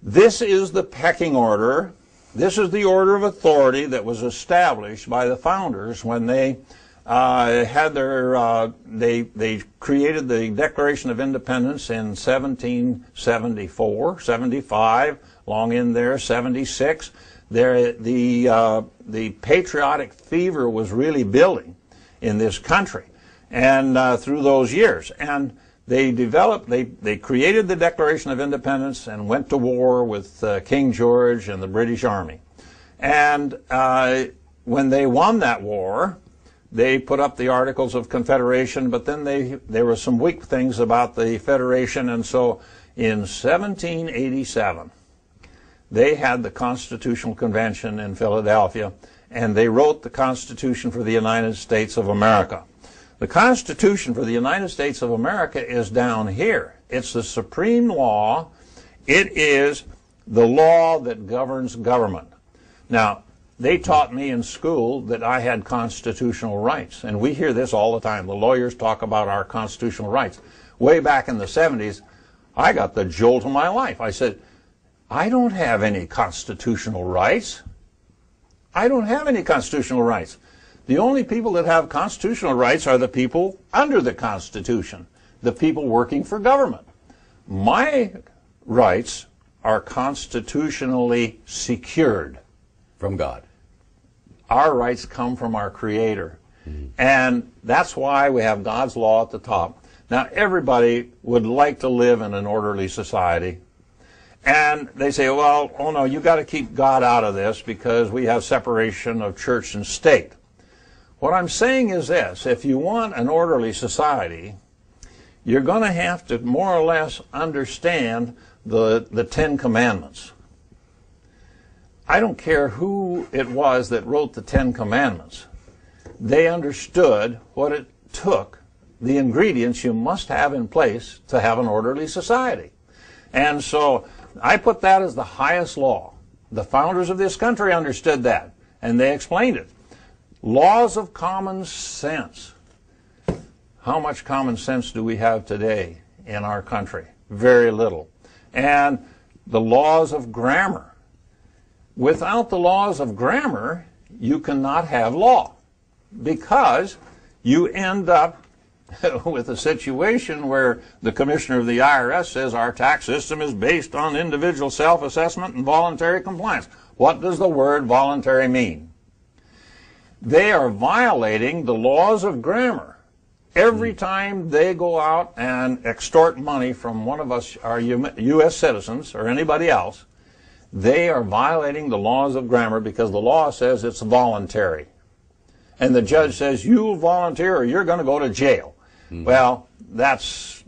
This is the pecking order. This is the order of authority that was established by the founders when they had their, they created the Declaration of Independence in 1774, 75, long in there, 76. The patriotic fever was really building in this country, and through those years. And they developed, they created the Declaration of Independence and went to war with King George and the British Army. And when they won that war, they put up the Articles of Confederation, but then there were some weak things about the Federation, and so in 1787, they had the Constitutional Convention in Philadelphia, and they wrote the Constitution for the United States of America. The Constitution for the United States of America is down here. It's the supreme law. It is the law that governs government. Now, they taught me in school that I had constitutional rights, and we hear this all the time. The lawyers talk about our constitutional rights. Way back in the 70s, I got the jolt of my life. I said, I don't have any constitutional rights. I don't have any constitutional rights. The only people that have constitutional rights are the people under the Constitution, the people working for government. My rights are constitutionally secured. From God. Our rights come from our Creator. And that's why we have God's law at the top. Now, everybody would like to live in an orderly society. And they say, well, oh no, you got to keep God out of this because we have separation of church and state. What I'm saying is this: if you want an orderly society, you're going to have to more or less understand the Ten Commandments. I don't care who it was that wrote the Ten Commandments. They understood what it took, the ingredients you must have in place to have an orderly society. And so I put that as the highest law. The founders of this country understood that, and they explained it. Laws of common sense. How much common sense do we have today in our country? Very little. And the laws of grammar. Without the laws of grammar, you cannot have law, because you end up with a situation where the commissioner of the IRS says our tax system is based on individual self-assessment and voluntary compliance. What does the word voluntary mean? They are violating the laws of grammar. Every time they go out and extort money from one of us, our U.S. citizens or anybody else, they are violating the laws of grammar, because the law says it's voluntary. And the judge says, you volunteer or you're going to go to jail. Well, that's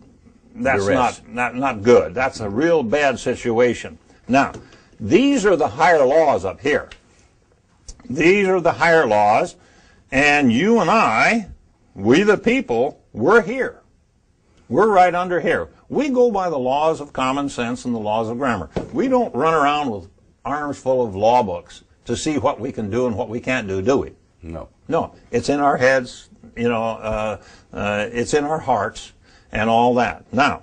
not good. That's a real bad situation. Now, these are the higher laws up here. These are the higher laws, and you and I, we the people, we're here. We're right under here. We go by the laws of common sense and the laws of grammar. We don't run around with arms full of law books to see what we can do and what we can't do we? No. No. It's in our heads, it's in our hearts and all that. Now,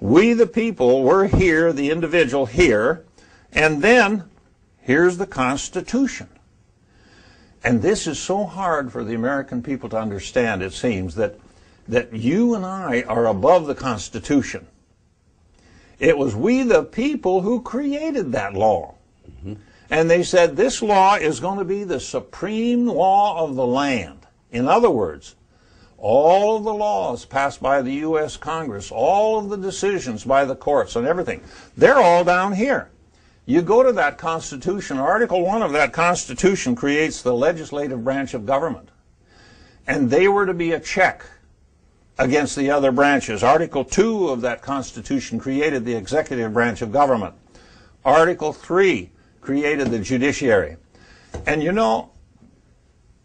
we the people, we're here, the individual here, and then here's the Constitution. And this is so hard for the American people to understand, it seems, that you and I are above the Constitution. It was we the people who created that law. And they said this law is going to be the supreme law of the land. In other words, all of the laws passed by the U.S. Congress, all of the decisions by the courts and everything, they're all down here. You go to that Constitution, Article 1 of that Constitution creates the legislative branch of government. And they were to be a check against the other branches. Article 2 of that Constitution created the executive branch of government. Article 3 created the judiciary. And you know,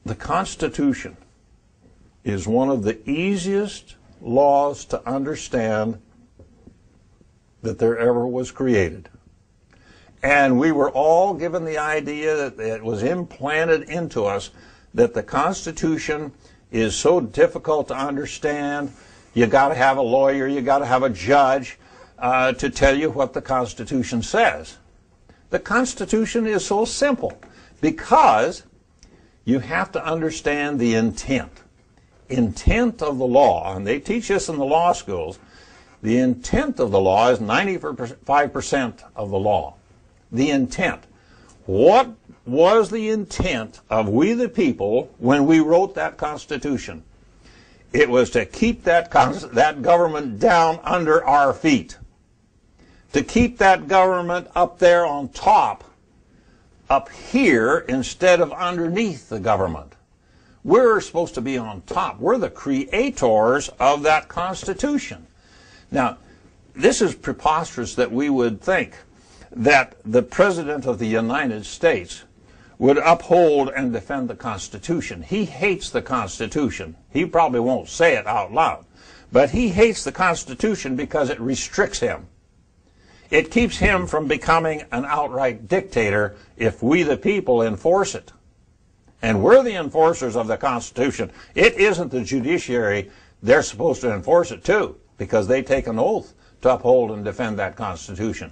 the Constitution is one of the easiest laws to understand that there ever was created. And we were all given the idea that it was implanted into us that the Constitution is so difficult to understand. You got to have a lawyer, you got to have a judge. to tell you what the Constitution says. The Constitution is so simple because you have to understand the intent. Intent of the law, and they teach this in the law schools, the intent of the law is 95% of the law. The intent. What was the intent of we the people when we wrote that Constitution? It was to keep that government down under our feet. To keep that government up there on top, up here, instead of underneath the government. We're supposed to be on top. We're the creators of that Constitution. Now, this is preposterous that we would think that the President of the United States would uphold and defend the Constitution. He hates the Constitution. He probably won't say it out loud, but he hates the Constitution because it restricts him. It keeps him from becoming an outright dictator if we the people enforce it. And we're the enforcers of the Constitution. It isn't the judiciary. They're supposed to enforce it too, because they take an oath to uphold and defend that Constitution.